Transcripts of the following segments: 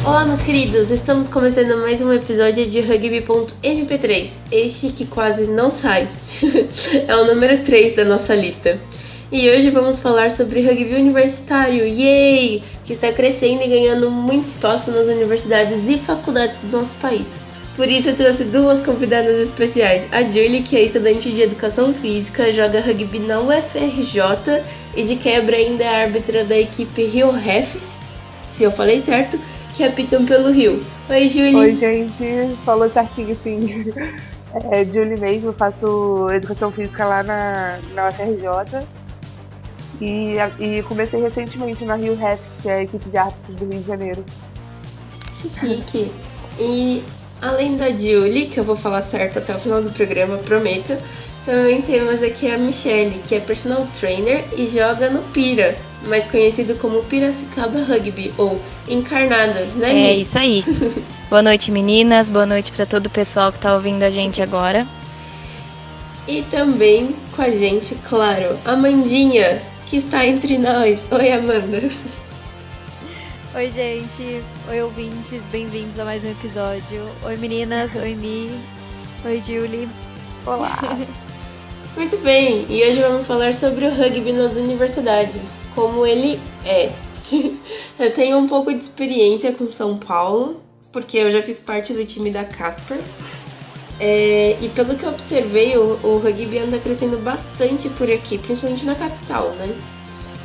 Olá, meus queridos! Estamos começando mais um episódio de Rugby.mp3, este que quase não sai. É o número 3 da nossa lista. E hoje vamos falar sobre rugby universitário, yay! Que está crescendo e ganhando muito espaço nas universidades e faculdades do nosso país. Por isso eu trouxe duas convidadas especiais. A Julie, que é estudante de Educação Física, joga rugby na UFRJ e de quebra ainda é árbitra da equipe Rio Refs, se eu falei certo, que apitam pelo Rio. Oi, Julie. Oi, gente. Falou certinho, sim. É Julie mesmo, faço Educação Física lá na UFRJ. E comecei recentemente na Rio Refs, que é a equipe de árbitros do Rio de Janeiro. Que chique. E além da Julie, que eu vou falar certo até o final do programa, prometo, também temos aqui a Michelle, que é personal trainer e joga no Pira, mais conhecido como Piracicaba Rugby, ou Encarnadas, né, Mi? É isso aí. Boa noite, meninas. Boa noite para todo o pessoal que tá ouvindo a gente agora. E também com a gente, claro, a Amandinha, que está entre nós. Oi, Amanda. Oi, gente. Oi, ouvintes. Bem-vindos a mais um episódio. Oi, meninas. Oi, Mi. Oi, Julie. Olá! Muito bem, e hoje vamos falar sobre o rugby nas universidades, como ele é. Eu tenho um pouco de experiência com São Paulo, porque eu já fiz parte do time da Casper. E pelo que eu observei, o rugby anda crescendo bastante por aqui, principalmente na capital, né?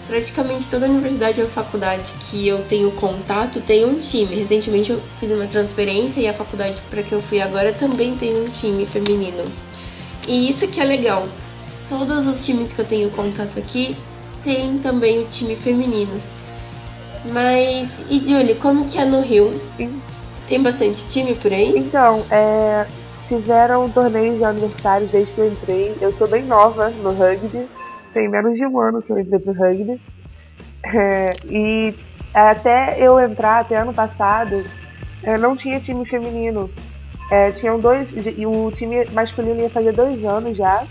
Praticamente toda universidade ou faculdade que eu tenho contato tem um time. Recentemente eu fiz uma transferência e a faculdade para que eu fui agora também tem um time feminino. E isso que é legal. Todos os times que eu tenho contato aqui tem também o time feminino. Mas, e Julie, como que é no Rio? Tem bastante time por aí? Então, tiveram torneios de universitários desde que eu entrei. Eu sou bem nova no rugby. Tem menos de um ano que eu entrei pro rugby. E até eu entrar, até ano passado, não tinha time feminino. Tinham dois, e o time masculino ia fazer 2 anos já,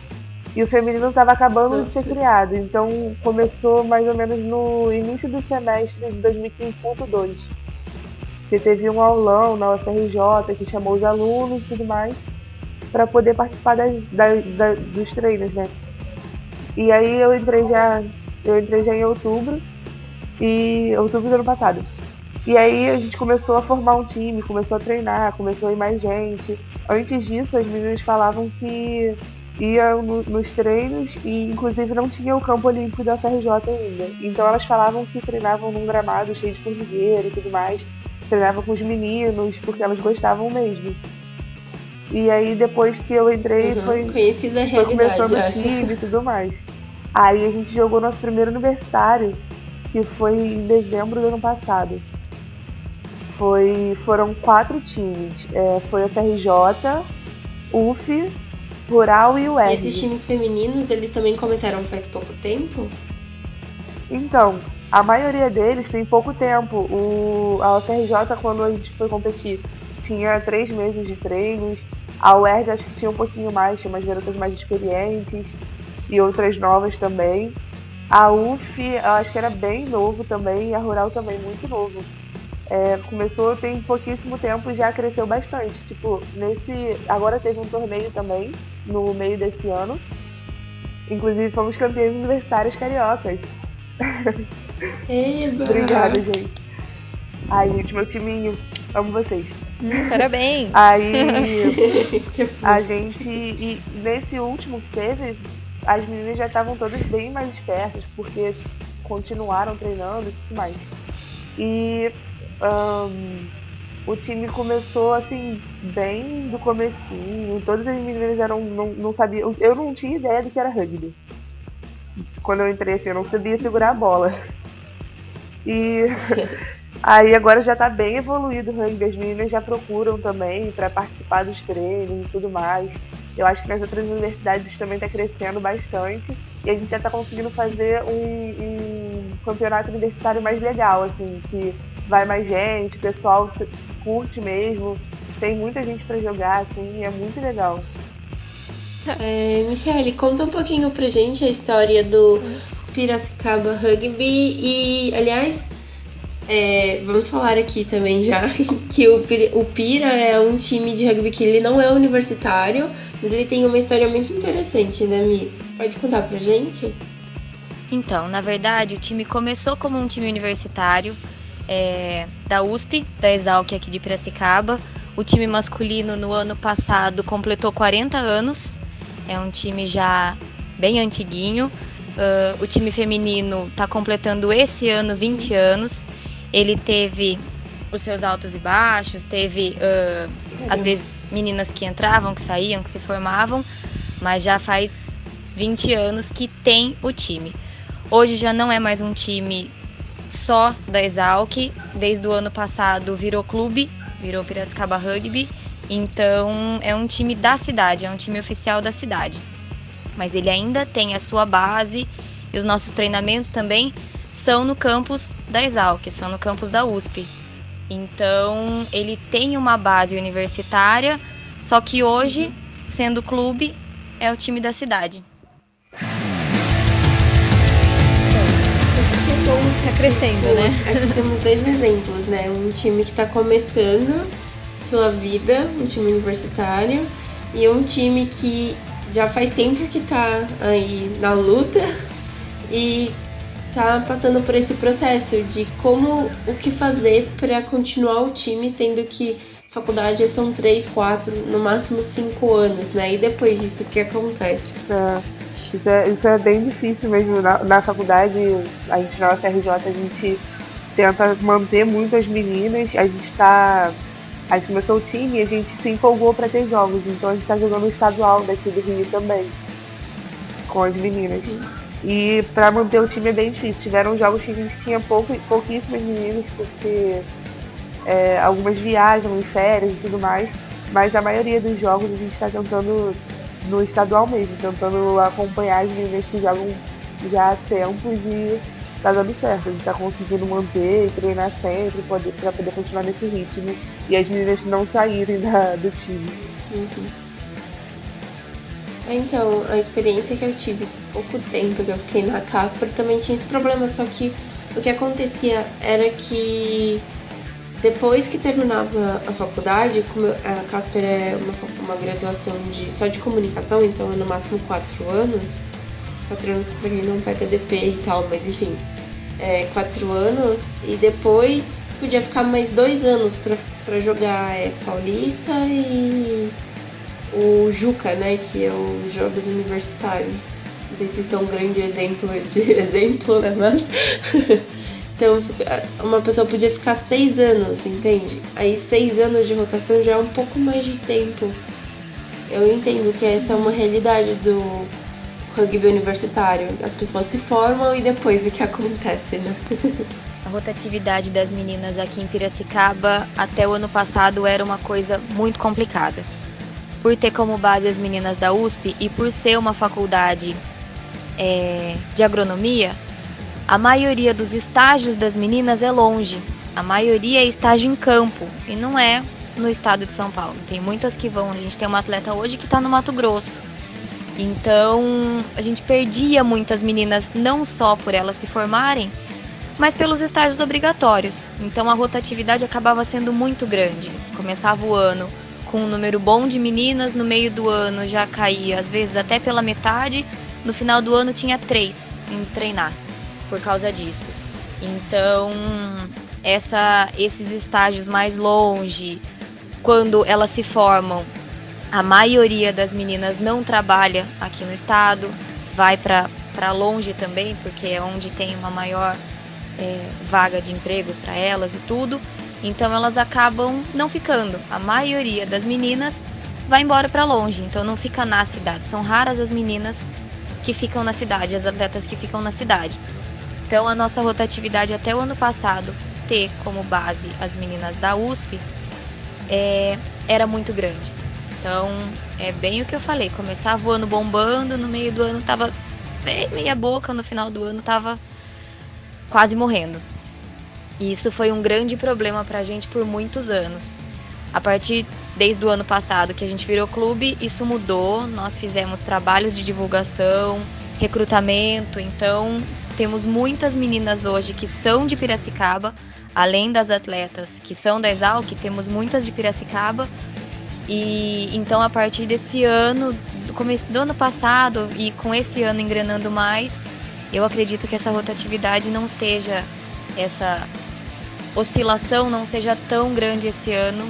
e o feminino estava acabando de ser criado. Então começou mais ou menos no início do semestre de 2015.2, que teve um aulão na UFRJ que chamou os alunos e tudo mais para poder participar dos treinos, né? E aí eu entrei já em outubro do ano passado. E aí a gente começou a formar um time, começou a treinar, começou a ir mais gente. Antes disso, as meninas falavam que iam nos treinos e inclusive não tinha o campo olímpico da UFRJ ainda. Então elas falavam que treinavam num gramado cheio de formigueiro e tudo mais. Treinavam com os meninos, porque elas gostavam mesmo. E aí depois que eu entrei, foi começando o time e tudo mais. Aí a gente jogou nosso primeiro universitário, que foi em dezembro do ano passado. Foram 4 times. Foi a FRJ, UF, Rural e o UERJ. E esses times femininos, eles também começaram faz pouco tempo? Então, a maioria deles tem pouco tempo. A UFRJ, quando a gente foi competir, tinha 3 meses de treinos. A UERJ acho que tinha um pouquinho mais, tinha umas garotas mais experientes e outras novas também. A UF, eu acho que era bem novo também, e a Rural também, muito novo. Começou tem pouquíssimo tempo e já cresceu bastante. Tipo, agora teve um torneio também, no meio desse ano. Inclusive, fomos campeões universitários cariocas. Eba! Obrigada, gente. Ai, gente, meu timinho, amo vocês. Parabéns! Aí, a gente, e nesse último que teve, as meninas já estavam todas bem mais espertas, porque continuaram treinando e tudo mais. E o time começou assim, bem do comecinho, todas as meninas não sabiam, eu não tinha ideia do que era rugby. Quando eu entrei assim, eu não sabia segurar a bola. E aí agora já tá bem evoluído o rugby, as meninas já procuram também para participar dos treinos e tudo mais. Eu acho que nas outras universidades também está crescendo bastante e a gente já está conseguindo fazer um campeonato universitário mais legal, assim, que vai mais gente, o pessoal curte mesmo, tem muita gente para jogar, assim, é muito legal. Michelle, conta um pouquinho pra gente a história do Piracicaba Rugby e, aliás, vamos falar aqui também já que o Pira é um time de rugby que ele não é universitário, mas ele tem uma história muito interessante, né, Mi? Pode contar pra gente? Então, na verdade, o time começou como um time universitário da USP, da Exalc aqui de Piracicaba. O time masculino no ano passado completou 40 anos, é um time já bem antiguinho. O time feminino está completando esse ano 20 anos. Ele teve os seus altos e baixos, teve às vezes meninas que entravam, que saíam, que se formavam, mas já faz 20 anos que tem o time. Hoje já não é mais um time só da Exalc, desde o ano passado virou clube, virou Piracicaba Rugby, então é um time da cidade, é um time oficial da cidade. Mas ele ainda tem a sua base e os nossos treinamentos também são no campus da Exalc, são no campus da USP. Então ele tem uma base universitária, só que hoje, sendo clube, é o time da cidade. Tá crescendo, né? Aqui temos 2 exemplos, né? Um time que tá começando sua vida, um time universitário, e um time que já faz tempo que tá aí na luta e tá passando por esse processo de o que fazer para continuar o time, sendo que faculdade são 3, 4, no máximo 5 anos, né? E depois disso, o que acontece? Isso é bem difícil mesmo. Na faculdade, a gente na UFRJ, a gente tenta manter muito as meninas. A gente começou o time e a gente se empolgou para ter jogos. Então a gente está jogando o estadual daqui do Rio também, com as meninas. Sim. E para manter o time é bem difícil. Tiveram jogos que a gente tinha pouquíssimas meninas, porque algumas viajam em férias e tudo mais. Mas a maioria dos jogos a gente está tentando no estadual mesmo, tentando acompanhar as meninas que jogam já há tempos e tá dando certo. A gente tá conseguindo manter e treinar sempre pra poder continuar nesse ritmo e as meninas não saírem do time. Uhum. Então, a experiência que eu tive, pouco tempo que eu fiquei na Casper, também tinha esse problema, só que o que acontecia era que depois que terminava a faculdade, como a Casper é uma graduação só de comunicação, então é no máximo 4 anos. 4 anos pra quem não pega DP e tal, mas enfim. 4 anos e depois podia ficar mais 2 anos pra jogar Paulista e o Juca, né, que é os Jogos Universitários. Não sei se isso é um grande exemplo, né, mas... Então, uma pessoa podia ficar 6 anos, entende? Aí 6 anos de rotação já é um pouco mais de tempo. Eu entendo que essa é uma realidade do rugby universitário. As pessoas se formam e depois o que acontece, né? A rotatividade das meninas aqui em Piracicaba até o ano passado era uma coisa muito complicada. Por ter como base as meninas da USP e por ser uma faculdade de agronomia, a maioria dos estágios das meninas é longe. A maioria é estágio em campo e não é no estado de São Paulo. Tem muitas que vão. A gente tem uma atleta hoje que está no Mato Grosso. Então, a gente perdia muitas meninas não só por elas se formarem, mas pelos estágios obrigatórios. Então, a rotatividade acabava sendo muito grande. Começava o ano com um número bom de meninas, no meio do ano já caía, às vezes até pela metade. No final do ano tinha 3 indo treinar por causa disso. Então, esses estágios mais longe, quando elas se formam, a maioria das meninas não trabalha aqui no estado, vai para longe também, porque é onde tem uma maior vaga de emprego para elas e tudo. Então elas acabam não ficando. A maioria das meninas vai embora para longe, então não fica na cidade. São raras as meninas que ficam na cidade, as atletas que ficam na cidade. Então a nossa rotatividade até o ano passado, ter como base as meninas da USP, era muito grande. Então é bem o que eu falei, começava o ano bombando, no meio do ano tava bem meia boca, no final do ano tava quase morrendo. E isso foi um grande problema pra gente por muitos anos. A partir desde o ano passado que a gente virou clube, isso mudou. Nós fizemos trabalhos de divulgação, recrutamento. Então, temos muitas meninas hoje que são de Piracicaba, além das atletas que são da Exalc, temos muitas de Piracicaba. E então, a partir desse ano, do começo do ano passado e com esse ano engrenando mais, eu acredito que essa rotatividade não seja, essa oscilação não seja tão grande esse ano,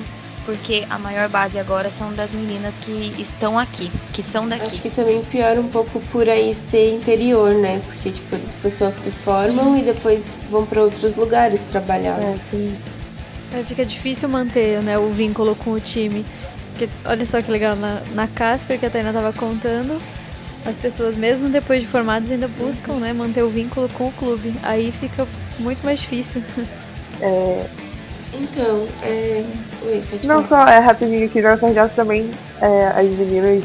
porque a maior base agora são das meninas que estão aqui, que são daqui. Acho que também piora um pouco por aí ser interior, né? Porque, tipo, as pessoas se formam e depois vão para outros lugares trabalhar. Sim. Fica difícil manter, né, o vínculo com o time. Porque, olha só que legal, na Casper, que a Tainá tava contando, as pessoas, mesmo depois de formadas, ainda buscam, né, manter o vínculo com o clube. Aí fica muito mais difícil. Então, Oi, pode Não falar. só rapidinho aqui na Sarjeta também, as meninas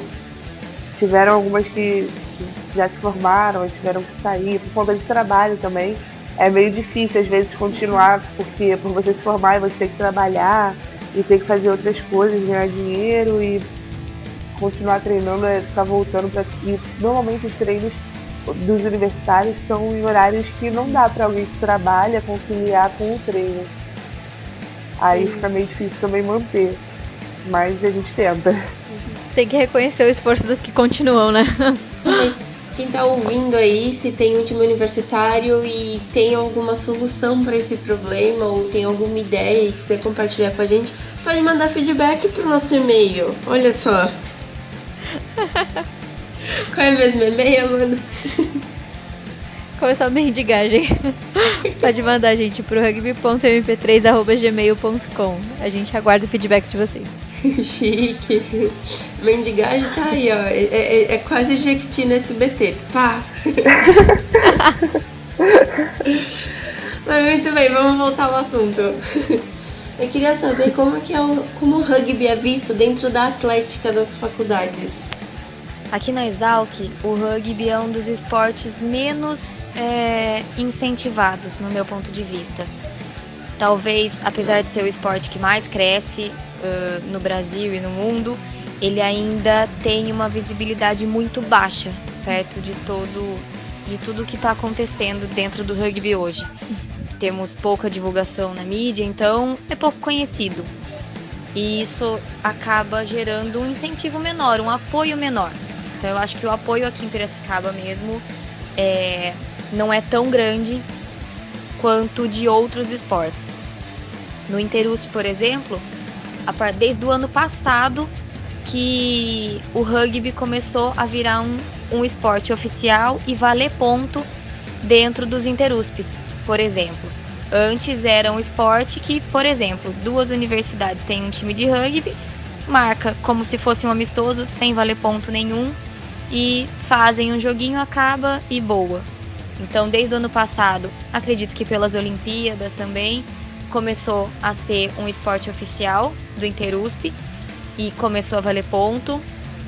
tiveram algumas que já se formaram, tiveram que sair por conta de trabalho também. É meio difícil às vezes continuar, porque por você se formar você tem que trabalhar e tem que fazer outras coisas, ganhar dinheiro e continuar treinando, ficar voltando para. E normalmente os treinos dos universitários são em horários que não dá para alguém que trabalha conciliar com o treino. Aí fica meio difícil também manter, mas a gente tenta. Tem que reconhecer o esforço das que continuam, né? Mas quem tá ouvindo aí, se tem um time universitário e tem alguma solução para esse problema ou tem alguma ideia e quiser compartilhar com a gente, pode mandar feedback pro nosso e-mail. Olha só. Qual é mesmo e-mail, mano? Começou a mendigagem. Pode mandar a gente pro rugby.mp3@gmail.com. A gente aguarda o feedback de vocês. Chique. Mendigagem tá aí, ó. É quase Jequiti no SBT. Pá. Mas muito bem, vamos voltar ao assunto. Eu queria saber como o rugby é visto dentro da atlética das faculdades. Aqui na Exalc, o rugby é um dos esportes menos incentivados, no meu ponto de vista. Talvez, apesar de ser o esporte que mais cresce no Brasil e no mundo, ele ainda tem uma visibilidade muito baixa, perto de tudo que está acontecendo dentro do rugby hoje. Temos pouca divulgação na mídia, então é pouco conhecido. E isso acaba gerando um incentivo menor, um apoio menor. Então eu acho que o apoio aqui em Piracicaba mesmo não é tão grande quanto de outros esportes. No Interusp, por exemplo, desde o ano passado que o rugby começou a virar um esporte oficial e valer ponto dentro dos Interusps, por exemplo. Antes era um esporte que, por exemplo, 2 universidades têm um time de rugby, marca como se fosse um amistoso, sem valer ponto nenhum, e fazem um joguinho, acaba e boa. Então, desde o ano passado, acredito que pelas Olimpíadas também, começou a ser um esporte oficial do Interusp e começou a valer ponto.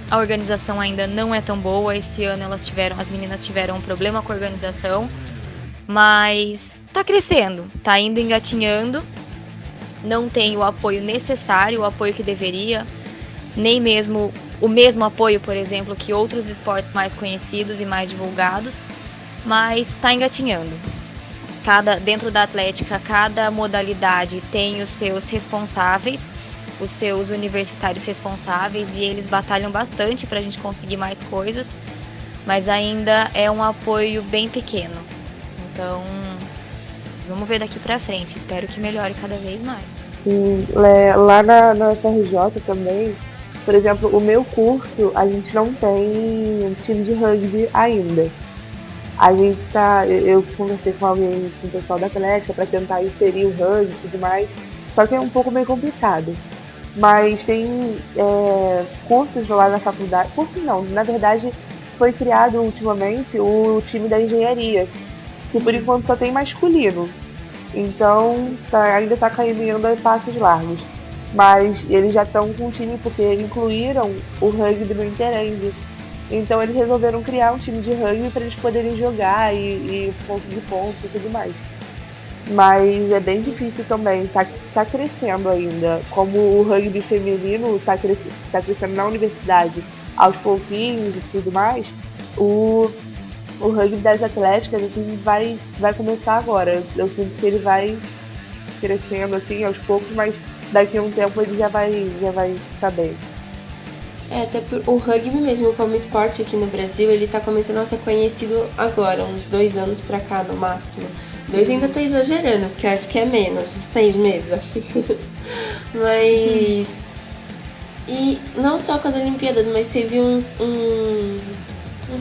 A organização ainda não é tão boa. Esse ano as meninas tiveram um problema com a organização, mas tá crescendo, tá indo engatinhando. Não tem o apoio necessário, o apoio que deveria, nem mesmo o mesmo apoio, por exemplo, que outros esportes mais conhecidos e mais divulgados, mas está engatinhando. Dentro da atlética, cada modalidade tem os seus responsáveis, os seus universitários responsáveis, e eles batalham bastante para a gente conseguir mais coisas, mas ainda é um apoio bem pequeno. Então, vamos ver daqui para frente, espero que melhore cada vez mais. Lá na FRJ também, por exemplo, o meu curso, a gente não tem time de rugby ainda. A gente eu conversei com alguém, com o pessoal da Atlética, para tentar inserir o rugby e tudo mais, só que é um pouco meio complicado. Mas tem cursos lá na faculdade, curso não, na verdade foi criado ultimamente o time da engenharia, que por enquanto só tem masculino. Então ainda está caminhando a passos largos. Mas eles já estão com um time porque incluíram o rugby no Intereng. Então eles resolveram criar um time de rugby para eles poderem jogar e conseguir pontos e tudo mais. Mas é bem difícil também, tá crescendo ainda. Como o rugby feminino tá crescendo na universidade aos pouquinhos e tudo mais, o o rugby das atléticas assim, vai começar agora. Eu sinto que ele vai crescendo assim aos poucos, mas daqui a um tempo ele já vai ficar bem. Até o rugby mesmo como esporte aqui no Brasil, ele tá começando a ser conhecido agora, uns 2 anos pra cá no máximo. 2 ainda tô exagerando, porque acho que é menos, 6 meses, assim. Mas... E não só com as Olimpíadas, mas teve uns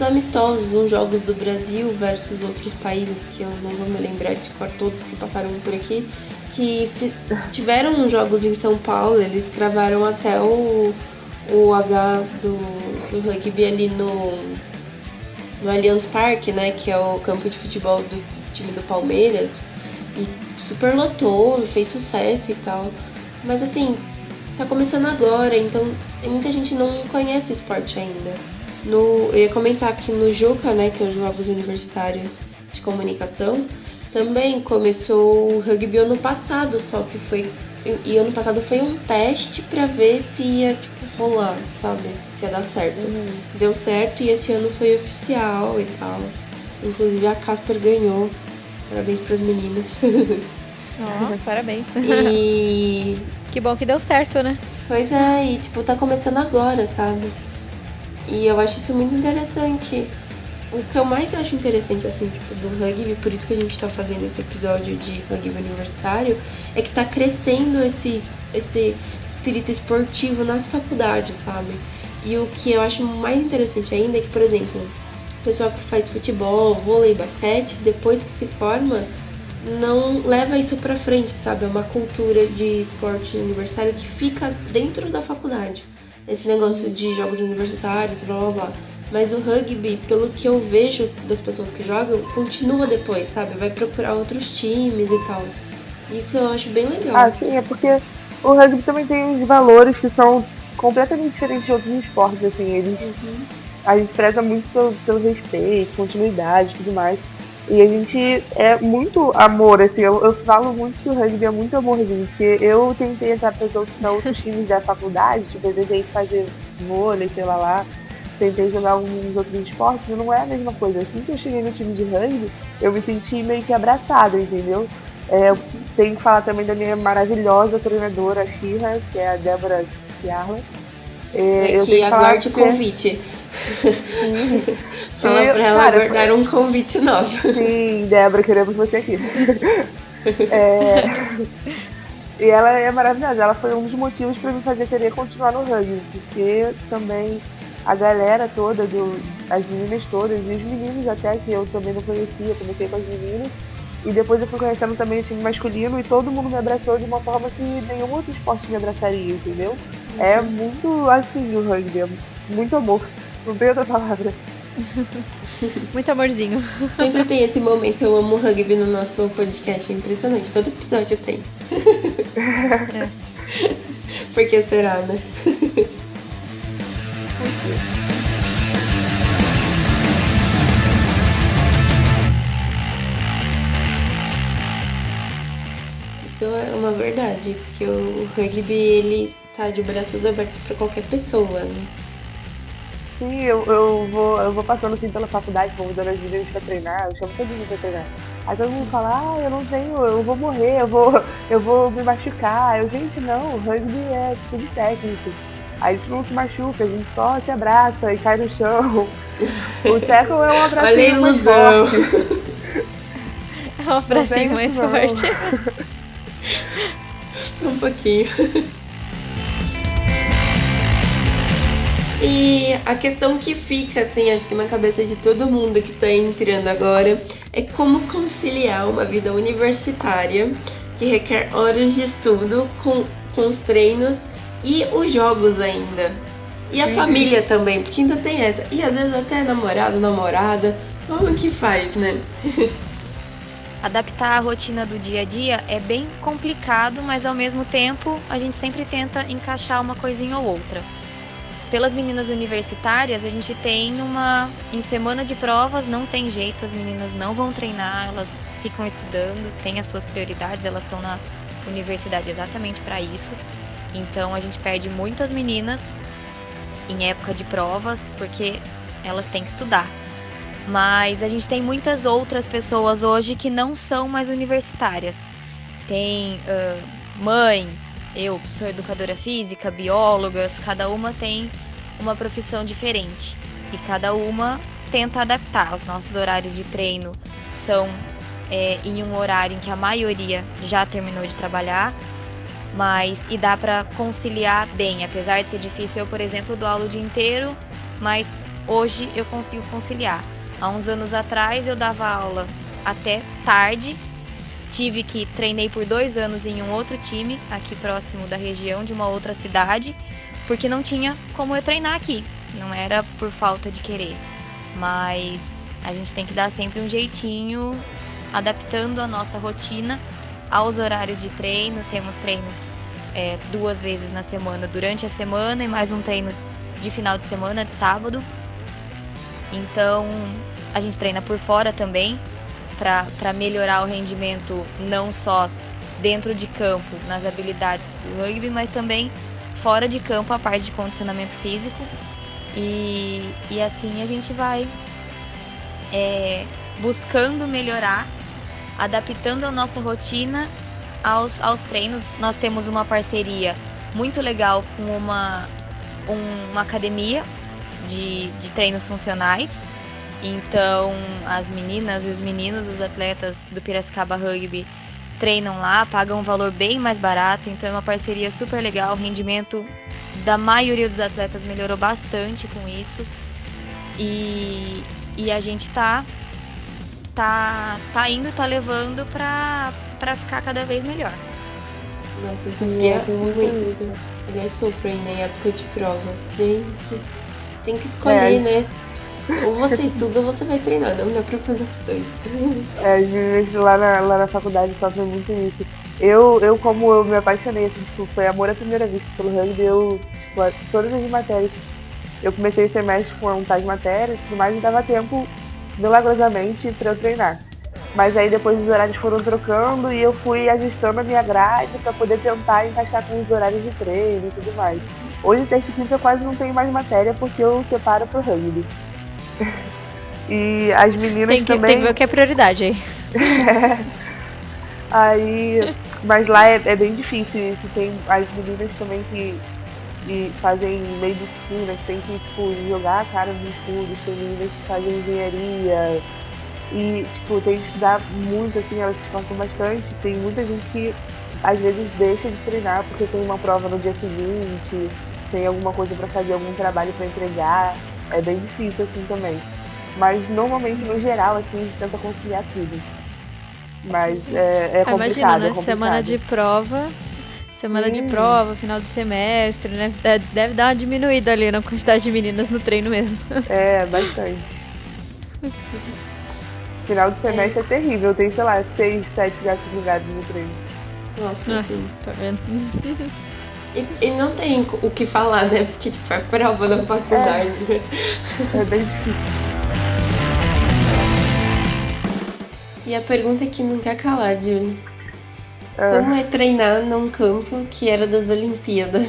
amistosos, uns jogos do Brasil versus outros países, que eu não vou me lembrar de cor, todos que passaram por aqui, que tiveram uns jogos em São Paulo, eles gravaram até o H do rugby ali no Allianz Parque, né, que é o campo de futebol do time do Palmeiras, e super lotou, fez sucesso e tal. Mas assim, tá começando agora, então muita gente não conhece o esporte ainda. Eu ia comentar que no JUCA, né, que é os Jogos Universitários de Comunicação, também começou o rugby ano passado, só que e ano passado foi um teste pra ver se ia, tipo, rolar, sabe? Se ia dar certo. Deu certo e esse ano foi oficial e tal. Inclusive a Casper ganhou. Parabéns pras meninas. Parabéns. E... Que bom que deu certo, né? Pois é, e tipo, tá começando agora, sabe? E eu acho isso muito interessante. O que eu mais acho interessante, assim, tipo, do rugby, por isso que a gente tá fazendo esse episódio de rugby universitário, é que tá crescendo esse espírito esportivo nas faculdades, sabe? E o que eu acho mais interessante ainda é que, por exemplo, o pessoal que faz futebol, vôlei, basquete, depois que se forma, não leva isso pra frente, sabe? É uma cultura de esporte universitário que fica dentro da faculdade. Esse negócio de jogos universitários, blá blá blá. Mas o rugby, pelo que eu vejo das pessoas que jogam, continua depois, sabe? Vai procurar outros times e tal. Isso eu acho bem legal. Ah, sim, é porque o rugby também tem uns valores que são completamente diferentes de outros esportes, assim. A gente preza muito pelo respeito, continuidade e tudo mais. E a gente é muito amor, assim, eu falo muito que o rugby é muito amorzinho, porque eu tentei entrar para outros times da faculdade, tipo, eu tentei fazer vôlei, sei lá, tentei jogar uns outros esportes, mas não é a mesma coisa. Assim que eu cheguei no time de rugby, eu me senti meio que abraçada, entendeu? Eu tenho que falar também da minha maravilhosa treinadora, a Shira, que é a Débora Ciarla. Eu que aguarde o convite. Fala pra ela aguardar um convite novo. Sim, Débora, queremos você aqui. E ela é maravilhosa, ela foi um dos motivos para me fazer querer continuar no rugby, porque também a galera toda, as meninas todas, e os meninos até, que eu também não conhecia, comecei com as meninas, e depois eu fui conhecendo também o time masculino, e todo mundo me abraçou de uma forma que nenhum outro esporte me abraçaria, entendeu? É muito assim o rugby, é muito amor, não tem outra palavra. Muito amorzinho. Sempre tem esse momento, eu amo rugby no nosso podcast, é impressionante, todo episódio tem. Por que será, né? Isso é uma verdade, porque o rugby, ele tá de braços abertos pra qualquer pessoa, né? Sim, eu vou passando assim pela faculdade, vou dando as meninas pra treinar, eu chamo todo mundo pra treinar. Aí todo mundo fala, eu não tenho, eu vou morrer, eu vou me machucar. Gente, não, o rugby é tudo técnico. A gente não se machuca, a gente só se abraça e cai no chão. O tackle é um abracinho mais forte. É um abracinho mais forte. Um pouquinho. E a questão que fica, assim, acho que na cabeça de todo mundo que tá entrando agora é como conciliar uma vida universitária que requer horas de estudo com os treinos e os jogos ainda. E a família também, porque ainda tem essa. E às vezes até namorado, namorada, como que faz, né? Adaptar a rotina do dia a dia é bem complicado, mas ao mesmo tempo a gente sempre tenta encaixar uma coisinha ou outra. Pelas meninas universitárias, a gente tem em semana de provas, não tem jeito, as meninas não vão treinar, elas ficam estudando, têm as suas prioridades, elas estão na universidade exatamente para isso. Então a gente perde muitas meninas em época de provas, porque elas têm que estudar. Mas a gente tem muitas outras pessoas hoje que não são mais universitárias. Tem mães, eu sou educadora física, biólogas, cada uma tem uma profissão diferente. E cada uma tenta adaptar. Os nossos horários de treino são em um horário em que a maioria já terminou de trabalhar, e dá para conciliar bem. Apesar de ser difícil, eu, por exemplo, dou aula o dia inteiro, mas hoje eu consigo conciliar. Há uns anos atrás eu dava aula até tarde, treinei por 2 anos em um outro time, aqui próximo da região, de uma outra cidade, porque não tinha como eu treinar aqui, não era por falta de querer, mas a gente tem que dar sempre um jeitinho, adaptando a nossa rotina aos horários de treino. Temos treinos 2 vezes na semana durante a semana e mais um treino de final de semana, de sábado. Então a gente treina por fora também para melhorar o rendimento, não só dentro de campo nas habilidades do rugby, mas também fora de campo, a parte de condicionamento físico. E assim a gente vai buscando melhorar, adaptando a nossa rotina aos treinos. Nós temos uma parceria muito legal com uma academia de treinos funcionais. Então as meninas e os meninos, os atletas do Piracicaba Rugby treinam lá, pagam um valor bem mais barato. Então é uma parceria super legal. O rendimento da maioria dos atletas melhorou bastante com isso. E a gente tá levando pra ficar cada vez melhor. Nossa, eu sofria muito. Aliás, sofro ainda em época de prova. Gente, tem que escolher, né? Ou você estuda ou você vai treinar, não dá pra fazer os dois. Às vezes lá na faculdade sofre muito isso. Eu como eu me apaixonei, assim, tipo, foi amor à primeira vista pelo rugby, todas as matérias. Eu comecei o semestre com tais matérias e tudo mais, e dava tempo, milagrosamente, pra eu treinar. Mas aí depois os horários foram trocando e eu fui ajustando a minha grade pra poder tentar encaixar com os horários de treino e tudo mais. Hoje, terça e quinta, eu quase não tenho mais matéria porque eu separo pro rugby. E as meninas também... Tem que ver o que é prioridade aí. Mas lá é bem difícil isso. Tem as meninas também que fazem medicina, que tem que, tipo, jogar a cara nos estudos. Tem meninas que fazem engenharia e, tipo, tem que estudar muito, assim, elas se esforçam bastante. Tem muita gente que às vezes deixa de treinar porque tem uma prova no dia seguinte, tem alguma coisa pra fazer, algum trabalho pra entregar. É bem difícil assim também. Mas normalmente, no geral, assim, a gente tenta conciliar tudo. Mas é complicado. Imagina, né? É complicado. Semana de prova, final de semestre, né? Deve dar uma diminuída ali na quantidade de meninas no treino mesmo. É, bastante. Final de semestre é terrível. Tem, sei lá, 6, 7 gatos ligados no treino. Nossa, sim. Tá vendo? E não tem o que falar, né? Porque tipo, é prova da faculdade. É bem difícil. E a pergunta que não quer calar, Julie. Como é treinar num campo que era das Olimpíadas?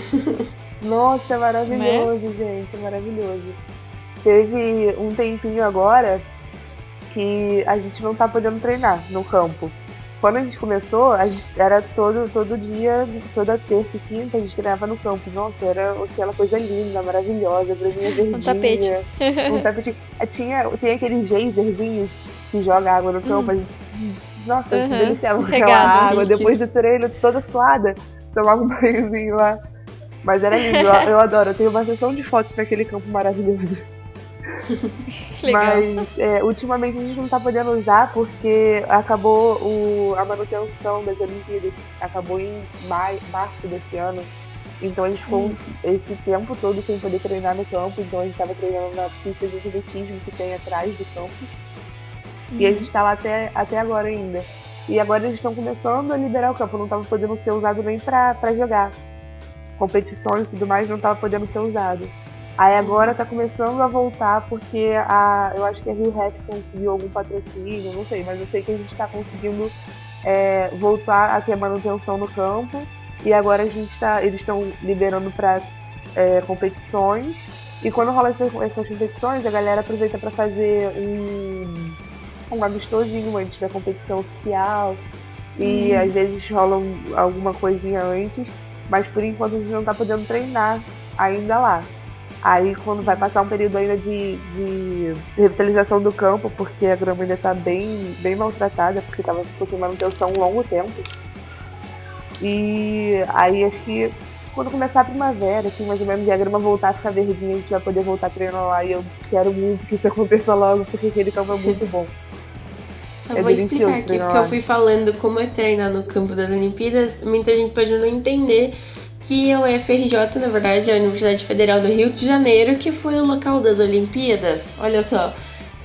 Nossa, é maravilhoso, gente. É maravilhoso. Teve um tempinho agora que a gente não tá podendo treinar no campo. Quando a gente começou, era todo dia, toda terça e quinta, a gente treinava no campo. Nossa, era aquela coisa linda, maravilhosa, braminha verdinha. Um tapete. Um tapete. Tem aqueles geysers que joga água no campo. A gente, nossa, se deliciava com aquela água. Depois do treino, toda suada, tomava um banhozinho lá. Mas era lindo, eu adoro. Eu tenho uma sessão de fotos naquele campo maravilhoso. Legal. Mas ultimamente a gente não tá podendo usar porque acabou a manutenção das Olimpíadas. Acabou em março desse ano. Então a gente ficou esse tempo todo sem poder treinar no campo. Então a gente tava treinando na pista de atletismo que tem atrás do campo. E a gente tá lá até agora ainda. E agora eles estão começando a liberar o campo. Não tava podendo ser usado nem pra jogar. Competições e tudo mais não tava podendo ser usado. Aí agora tá começando a voltar porque eu acho que a Rio Rexon conseguiu algum patrocínio, não sei, mas eu sei que a gente tá conseguindo voltar a ter manutenção no campo. E agora eles estão liberando para competições E quando rola essas competições, a galera aproveita para fazer um amistosinho antes da competição oficial. E às vezes rola alguma coisinha antes, mas por enquanto a gente não tá podendo treinar ainda lá. Aí quando vai passar um período ainda de revitalização do campo, porque a grama ainda tá bem maltratada, porque ficou sem manutenção um longo tempo. E aí acho que quando começar a primavera, assim, mais ou menos, e a grama voltar a ficar verdinha, a gente vai poder voltar a treinar lá. E eu quero muito que isso aconteça logo, porque aquele campo é muito bom. Só vou explicar aqui, porque eu fui falando como é treinar no campo das Olimpíadas, muita gente pode não entender que a UFRJ, na verdade, é a Universidade Federal do Rio de Janeiro, que foi o local das Olimpíadas, olha só.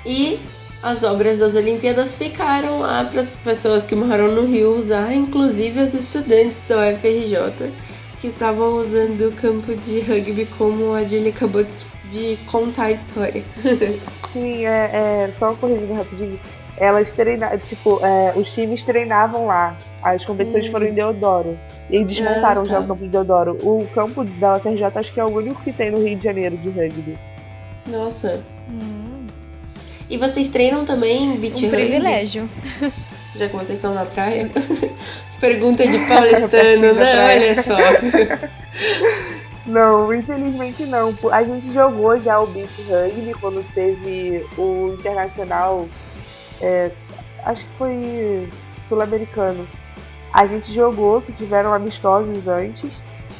E as obras das Olimpíadas ficaram lá para as pessoas que moram no Rio usar, inclusive os estudantes da UFRJ, que estavam usando o campo de rugby, como a Julie acabou de contar a história. Sim, só corrigindo rapidinho. Elas treinavam, os times treinavam lá. As competições foram em Deodoro. E desmontaram já o campo de Deodoro. O campo da UFRJ acho que é o único que tem no Rio de Janeiro de rugby. Nossa. E vocês treinam também beach rugby? Privilégio. Já que vocês estão na praia. Pergunta de paulistano, né? Olha só. Não, infelizmente não. A gente jogou já o beach rugby quando teve o internacional. Acho que foi sul-americano. A gente jogou, que tiveram amistosos antes.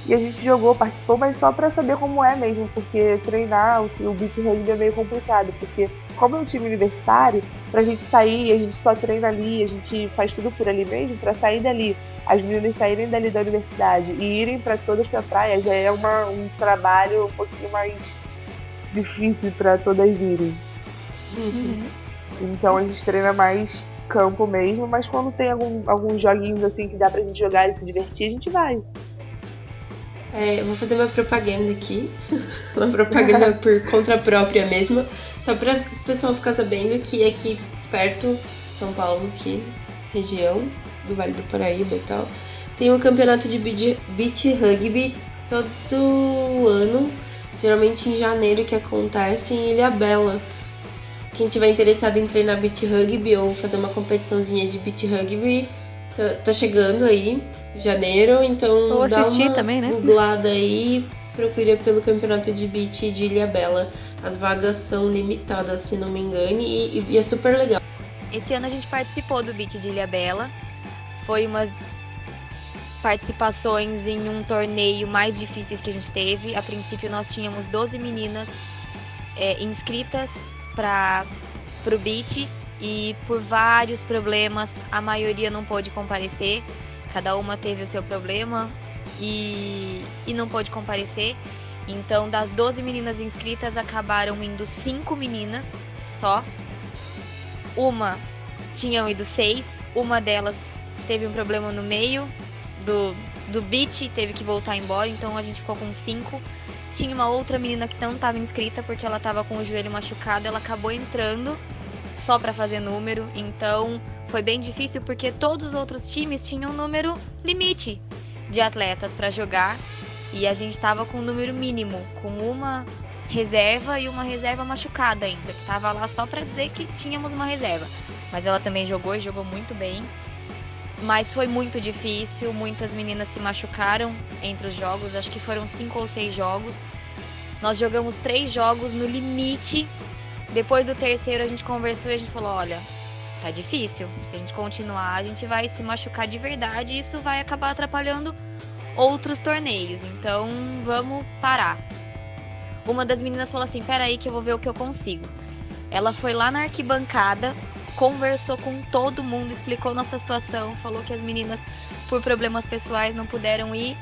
E a gente jogou, participou, mas só pra saber como é mesmo. Porque treinar o beach rugby é meio complicado. Porque como é um time universitário, pra gente sair, a gente só treina ali, a gente faz tudo por ali mesmo, pra sair dali. As meninas saírem dali da universidade e irem todas pra praia já é um trabalho um pouquinho mais difícil pra todas irem. Então a gente treina mais campo mesmo, mas quando tem alguns joguinhos assim que dá pra gente jogar e se divertir, a gente vai. Eu vou fazer uma propaganda aqui, uma propaganda por conta própria mesmo, só pra o pessoal ficar sabendo que aqui perto, São Paulo, aqui, região do Vale do Paraíba e tal, tem um campeonato de beach rugby todo ano, geralmente em janeiro, que acontece em Ilhabela. Quem tiver interessado em treinar beach rugby ou fazer uma competiçãozinha de beach rugby, tá chegando aí, janeiro, então ou dá assistir uma também, né? googlada aí, procura pelo campeonato de beach de Ilhabela. As vagas são limitadas, se não me engano, e é super legal. Esse ano a gente participou do beach de Ilhabela, foi umas participações em um torneio mais difíceis que a gente teve. A princípio nós tínhamos 12 meninas inscritas pro beach, e por vários problemas a maioria não pôde comparecer. Cada uma teve o seu problema e não pôde comparecer. Então das 12 meninas inscritas acabaram indo 5 meninas só. Uma tinham ido 6, uma delas teve um problema no meio do beach, teve que voltar embora, então a gente ficou com 5. Tinha uma outra menina que não estava inscrita porque ela estava com o joelho machucado, ela acabou entrando só para fazer número, então foi bem difícil porque todos os outros times tinham um número limite de atletas para jogar e a gente estava com um número mínimo, com uma reserva e uma reserva machucada ainda, que estava lá só para dizer que tínhamos uma reserva, mas ela também jogou e jogou muito bem. Mas foi muito difícil, muitas meninas se machucaram entre os jogos, acho que foram 5 ou 6 jogos. Nós jogamos 3 jogos no limite. Depois do terceiro a gente conversou e a gente falou, olha, tá difícil. Se a gente continuar, a gente vai se machucar de verdade e isso vai acabar atrapalhando outros torneios. Então vamos parar. Uma das meninas falou assim, peraí que eu vou ver o que eu consigo. Ela foi lá na arquibancada, conversou com todo mundo, explicou nossa situação, falou que as meninas, por problemas pessoais, não puderam ir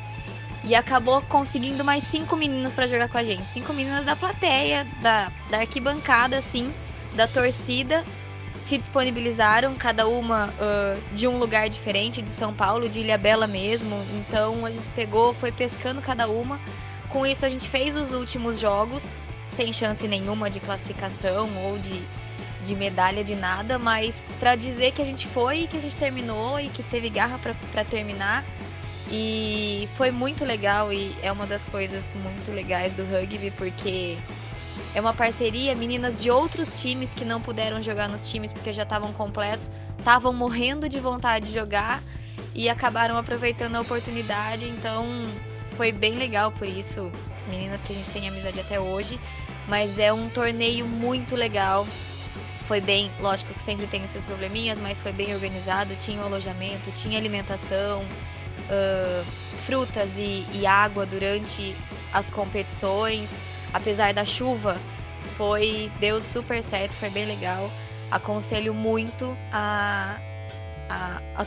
e acabou conseguindo mais 5 meninas pra jogar com a gente. 5 meninas da plateia, da arquibancada, assim, da torcida, se disponibilizaram, cada uma de um lugar diferente, de São Paulo, de Ilhabela mesmo. Então a gente pegou, foi pescando cada uma. Com isso a gente fez os últimos jogos, sem chance nenhuma de classificação ou de medalha, de nada, mas pra dizer que a gente foi, que a gente terminou e que teve garra pra terminar. E foi muito legal e é uma das coisas muito legais do rugby, porque é uma parceria, meninas de outros times que não puderam jogar nos times porque já estavam completos, estavam morrendo de vontade de jogar e acabaram aproveitando a oportunidade, então foi bem legal por isso, meninas que a gente tem amizade até hoje, mas é um torneio muito legal. Foi bem, lógico que sempre tem os seus probleminhas, mas foi bem organizado, tinha o alojamento, tinha alimentação, frutas e água durante as competições. Apesar da chuva, deu super certo, foi bem legal. Aconselho muito a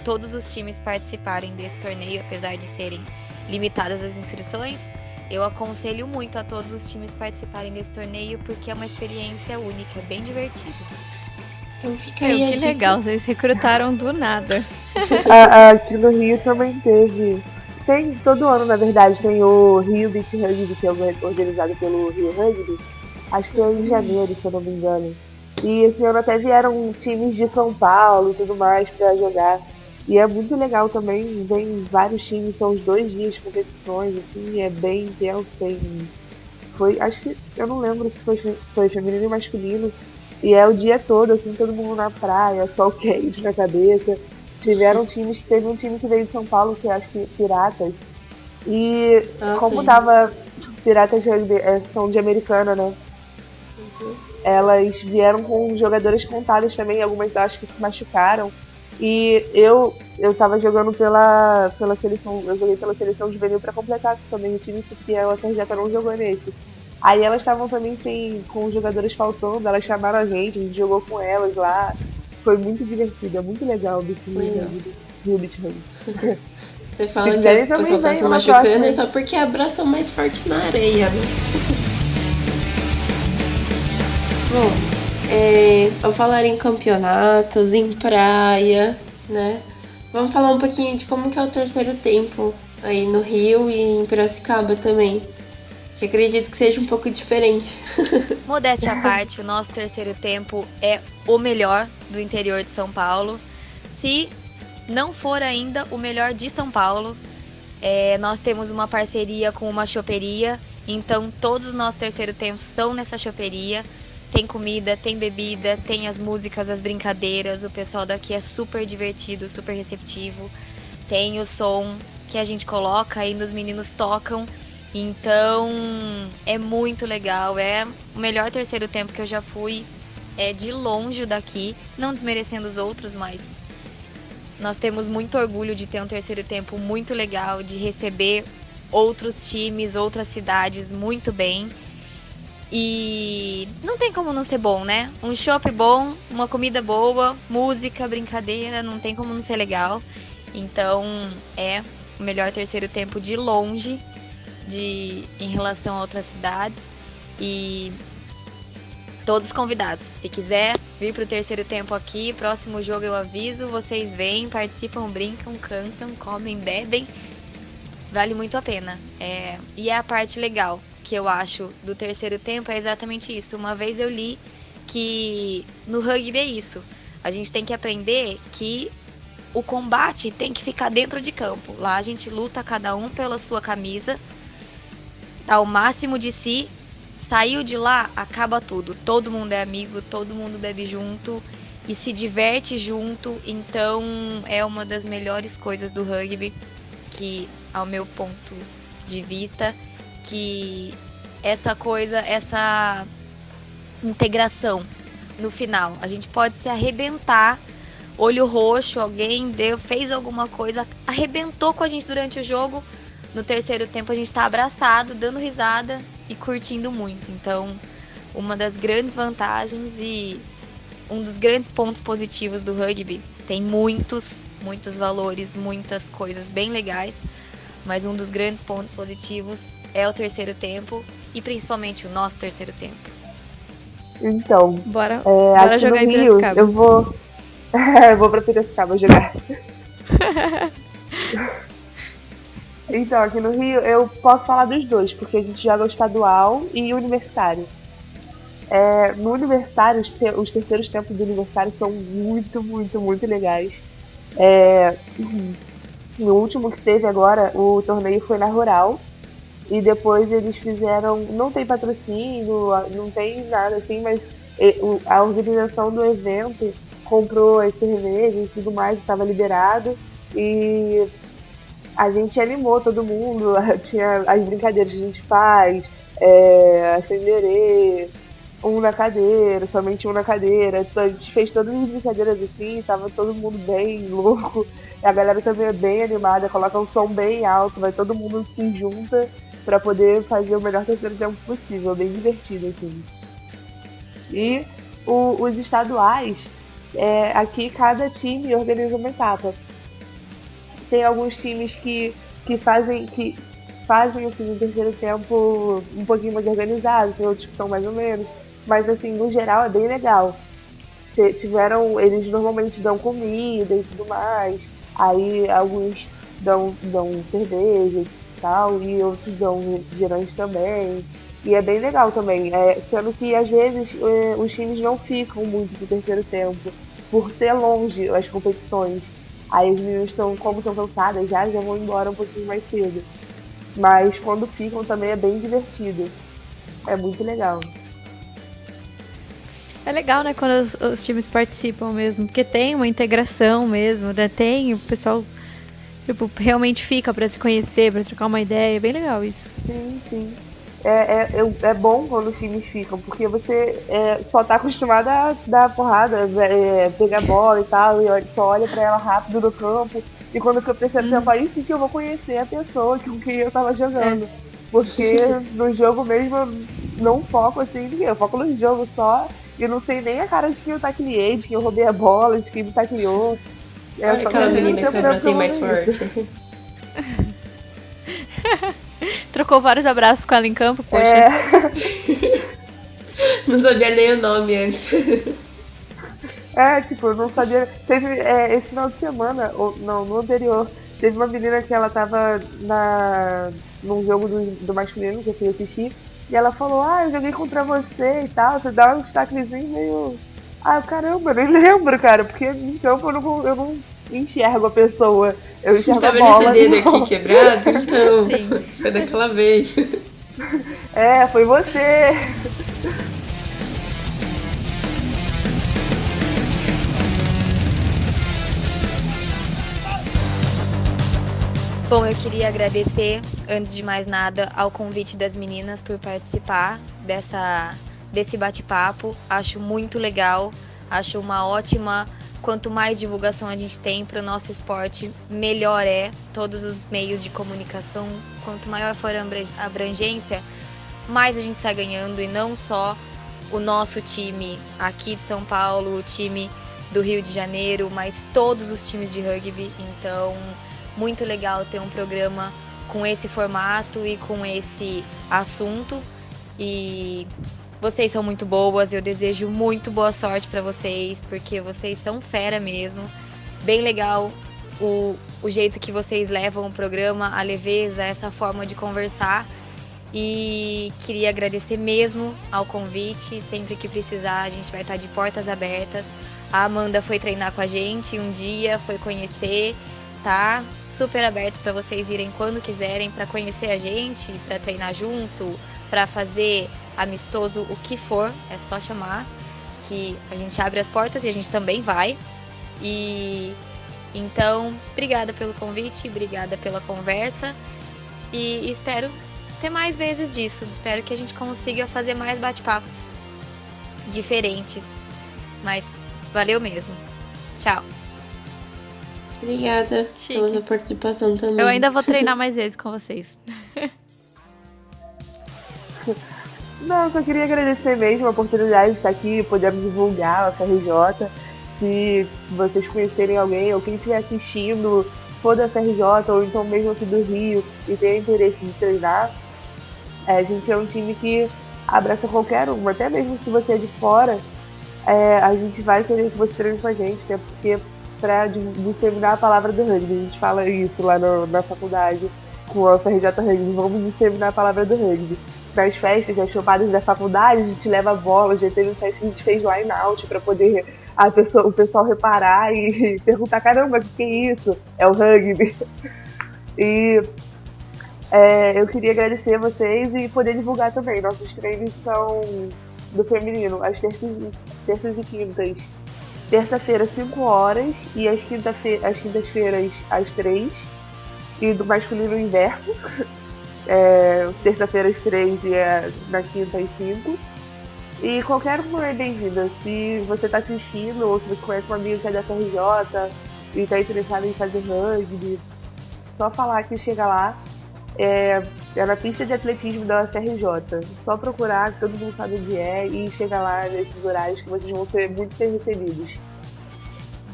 todos os times participarem desse torneio, apesar de serem limitadas as inscrições. Eu aconselho muito a todos os times participarem desse torneio, porque é uma experiência única, é bem divertido. Então fica aí a Que dica. legal, vocês recrutaram do nada. Aqui no Rio também teve. Tem, todo ano, na verdade, tem o Rio Beach Rugby, que é organizado pelo Rio Rugby. Acho que é em janeiro, se eu não me engano. E esse ano até vieram times de São Paulo e tudo mais pra jogar. E é muito legal também, vem vários times, são os 2 dias de competições, assim, é bem intenso, acho que, eu não lembro se foi feminino e masculino, e é o dia todo, assim, todo mundo na praia, sol quente na cabeça. Tiveram times, teve um time que veio de São Paulo, que acho que Piratas, e como sim. tava, Piratas são de Americana, né? Elas vieram com jogadoras contadas também, algumas acho que se machucaram. E eu tava jogando pela seleção, eu joguei pela seleção juvenil pra completar também o time, porque a UFRJ não jogou nesse. Aí elas estavam também com os jogadores faltando, elas chamaram a gente jogou com elas lá. Foi muito divertido, é muito legal o Beach Rugby. Rio Beach Rugby. Você fala Se que quiserem, o pessoal também tá vem se na machucando próxima. é só porque abraçam mais forte na areia, né? Bom, ao falar em campeonatos, em praia, né? Vamos falar um pouquinho de como que é o terceiro tempo aí no Rio e em Piracicaba também. Que acredito que seja um pouco diferente. Modéstia à parte, o nosso terceiro tempo é o melhor do interior de São Paulo. Se não for ainda o melhor de São Paulo, nós temos uma parceria com uma choperia, então todos os nossos terceiro tempos são nessa choperia. Tem comida, tem bebida, tem as músicas, as brincadeiras, o pessoal daqui é super divertido, super receptivo. Tem o som que a gente coloca, ainda os meninos tocam. Então, é muito legal, é o melhor terceiro tempo que eu já fui, é de longe daqui, não desmerecendo os outros, mas nós temos muito orgulho de ter um terceiro tempo muito legal, de receber outros times, outras cidades muito bem. E não tem como não ser bom, né? Um chopp bom, uma comida boa, música, brincadeira, não tem como não ser legal. Então, é o melhor terceiro tempo de longe em relação a outras cidades. E todos convidados. Se quiser vir pro terceiro tempo aqui, próximo jogo eu aviso, vocês vêm, participam, brincam, cantam, comem, bebem. Vale muito a pena. E é a parte legal que eu acho do terceiro tempo, é exatamente isso. Uma vez eu li que no rugby é isso. A gente tem que aprender que o combate tem que ficar dentro de campo. Lá a gente luta cada um pela sua camisa, dá o máximo de si, saiu de lá, acaba tudo. Todo mundo é amigo, todo mundo bebe junto e se diverte junto. Então é uma das melhores coisas do rugby, que ao meu ponto de vista, que essa integração no final. A gente pode se arrebentar, olho roxo, alguém fez alguma coisa, arrebentou com a gente durante o jogo. No terceiro tempo a gente tá abraçado, dando risada e curtindo muito. Então, uma das grandes vantagens e um dos grandes pontos positivos do rugby. Tem muitos valores, muitas coisas bem legais. Mas um dos grandes pontos positivos é o terceiro tempo e principalmente o nosso terceiro tempo. Então, bora jogar em Rio, Piracicaba. Eu vou pra Piracicaba jogar. Então, aqui no Rio eu posso falar dos dois, porque a gente joga o estadual e o universitário. No universitário, os terceiros tempos do universitário são muito, muito, muito legais. No último que teve agora, o torneio foi na Rural. E depois eles fizeram. Não tem patrocínio, não tem nada assim, mas a organização do evento comprou as cervejas e tudo mais, estava liberado. E a gente animou todo mundo, tinha as brincadeiras que a gente faz, acenderê, um na cadeira, somente um na cadeira. Então, a gente fez todas as brincadeiras assim, tava todo mundo bem louco. E a galera também é bem animada, coloca um som bem alto, vai todo mundo se junta pra poder fazer o melhor terceiro tempo possível, bem divertido assim. E os estaduais, aqui cada time organiza uma etapa. Tem alguns times que fazem assim, um terceiro tempo um pouquinho mais organizado, tem outros que são mais ou menos. Mas assim, no geral é bem legal. Eles normalmente dão comida e tudo mais. Aí alguns dão cerveja e tal, e outros dão refrigerante também. E é bem legal também. Sendo que às vezes os times não ficam muito no terceiro tempo, por ser longe as competições. Aí os meninos como estão cansadas já vão embora um pouquinho mais cedo. Mas quando ficam também é bem divertido. É muito legal. É legal, né, quando os times participam mesmo, porque tem uma integração mesmo, né? Tem o pessoal, tipo, realmente fica pra se conhecer, pra trocar uma ideia. É bem legal isso. Sim, sim. É bom quando os times ficam, porque você só tá acostumado a dar porrada, pegar bola e tal, e só olha pra ela rápido no campo. E quando eu percebo tempo, aí sim que eu vou conhecer a pessoa com quem eu tava jogando. Porque no jogo mesmo eu não foco assim, eu foco no jogo só. E eu não sei nem a cara de quem eu tacleei, de quem eu roubei a bola, de quem me tacleou. Olha aquela menina que eu abracei mais forte. Trocou vários abraços com ela em campo, poxa. Não sabia nem o nome antes. Tipo, eu não sabia. Teve esse final de semana, ou não, no anterior, teve uma menina que ela tava num jogo do masculino que eu fui assistir. E ela falou, eu joguei contra você e tal, você dá um destaquezinho meio. Caramba, eu nem lembro, cara, porque em campo eu não enxergo a pessoa, eu enxergo tá a bola. Tá vendo esse dedo aqui quebrado? Então, Sim. Foi daquela vez. Foi você. Bom, eu queria agradecer, antes de mais nada, ao convite das meninas por participar desse bate-papo. Acho muito legal, acho uma ótima. Quanto mais divulgação a gente tem para o nosso esporte, melhor é. Todos os meios de comunicação, quanto maior for a abrangência, mais a gente está ganhando. E não só o nosso time aqui de São Paulo, o time do Rio de Janeiro, mas todos os times de rugby. Então, muito legal ter um programa com esse formato e com esse assunto. E vocês são muito boas, eu desejo muito boa sorte para vocês, porque vocês são fera mesmo. Bem legal o jeito que vocês levam o programa, a leveza, essa forma de conversar. E queria agradecer mesmo ao convite. Sempre que precisar, a gente vai estar de portas abertas. A Amanda foi treinar com a gente um dia, foi conhecer. Tá super aberto para vocês irem quando quiserem, para conhecer a gente, para treinar junto, para fazer amistoso, o que for, é só chamar, que a gente abre as portas e a gente também vai. E então, obrigada pelo convite, obrigada pela conversa e espero ter mais vezes disso. Espero que a gente consiga fazer mais bate-papos diferentes, mas valeu mesmo. Tchau. Obrigada pela sua participação também. Eu ainda vou treinar mais vezes com vocês. Não, só queria agradecer mesmo a oportunidade de estar aqui, podermos divulgar a FRJ. Se vocês conhecerem alguém ou quem estiver assistindo for da FRJ ou então mesmo aqui do Rio e tem interesse de treinar, a gente é um time que abraça qualquer um, até mesmo se você é de fora, a gente vai querer que você treine com a gente, até porque para disseminar a palavra do rugby. A gente fala isso lá na faculdade com a FRJ Rugby, vamos disseminar a palavra do rugby. Nas festas, nas chopadas da faculdade, a gente leva a bola, já teve festa que a gente fez line out para poder o pessoal reparar e perguntar, caramba, o que é isso? É o rugby. E eu queria agradecer a vocês e poder divulgar também. Nossos treinos são do feminino, às terças e quintas. Terça-feira, 5 horas, e às quintas-feiras, às 3. E do masculino, o inverso. Terça-feira, às 3 e na quinta, às 5. E qualquer uma é bem-vinda. Se você está assistindo ou se você conhece um amigo que é da FRJ e está interessado em fazer rugby, só falar que chega lá. É na pista de atletismo da FRJ. Só procurar, que todo mundo sabe onde é, e chega lá nesses horários que vocês vão ser muito bem recebidos.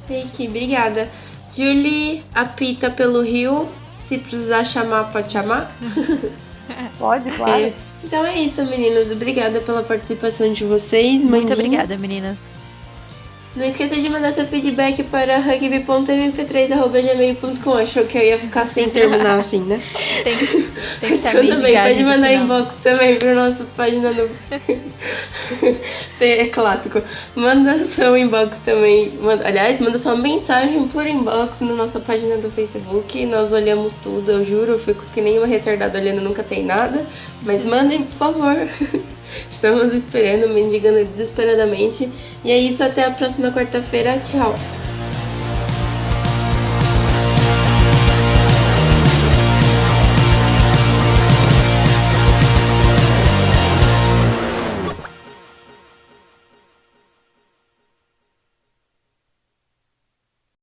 Chique, obrigada. Julie apita pelo Rio. Se precisar chamar, pode chamar? Pode, claro. Então é isso, meninas. Obrigada pela participação de vocês. Muito obrigada, meninas. Não esqueça de mandar seu feedback para rugby.mp3@gmail.com. Achou que eu ia ficar sem terminar assim, né? Tem que estar meio Tudo de bem, gás pode no mandar final. inbox também para nossa página do... É clássico. Manda seu inbox também. Aliás, manda sua mensagem por inbox na nossa página do Facebook. Nós olhamos tudo, eu juro. Eu fico que nem uma retardada olhando, nunca tem nada. Mas mandem, por favor. Estamos esperando, mendigando desesperadamente. E é isso, até a próxima quarta-feira. Tchau!